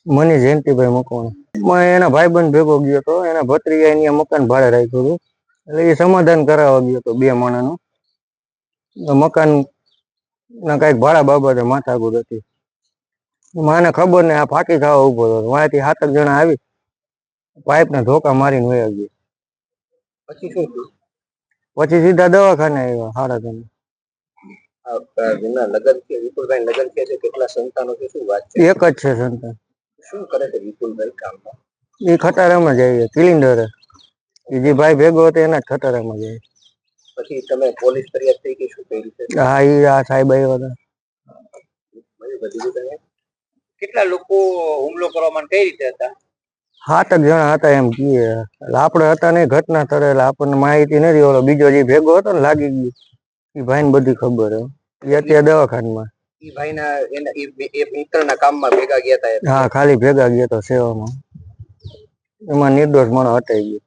મને જયંતિભાઈ મકવાણા એના ભાઈબંધ ભેગો ગયો હતો, એના ભત્રીજા એની મકાન ભાડે રાખ્યું હતું, એટલે એ સમાધાન કરાવવા ગયો હતો 2 માણાનું. મકાન ના કઈક ભાડા બાબતે માથાકૂટ હતી. મને ખબર ને આ ફાંકી ખાવા ઉભો હતો, વાંથી 7 જણા આવી પાઇપ ને ધોકા મારીને વયા ગયા. પછી શું થયું? પછી સીધા દવાખાને આવ્યા. સારા તમે લગન છે વિપુલભાઈ, લગન છે કેટલા સંતાનો છે, શું વાત છે? એક જ છે સંતાન. શું કરે છે વિપુલભાઈ કામમાં? એ ખટારામાં જાય સિલિન્ડર. એ જે ભાઈ ભેગો હતો એના જ ખટારામાં જાય. પછી તમે પોલીસ ફરિયાદ થઈ કે શું કર્યું છે? હા, એ આ સાહેબ આવ્યા હતા. કેટલા લોકો હુમલો કરવા માટે કઈ રીતે હતા? 7 જણા હતા એમ કીએ. આપણે હતા નહીં ઘટના સ્થળે, એટલે આપણને માહિતી નથી. ઓલો બીજો જે ભેગો હતો ને લાગી ગયું, એ ભાઈ ને બધી ખબર હે. એ અત્યારે દવાખાનામાં. એ ભાઈના એ મિત્રના કામમાં ભેગા ગયા હતા? હા, ખાલી ભેગા ગયા તો સેવામાં. એમાં નિર્દોષ માણસ હટાઈ ગયો.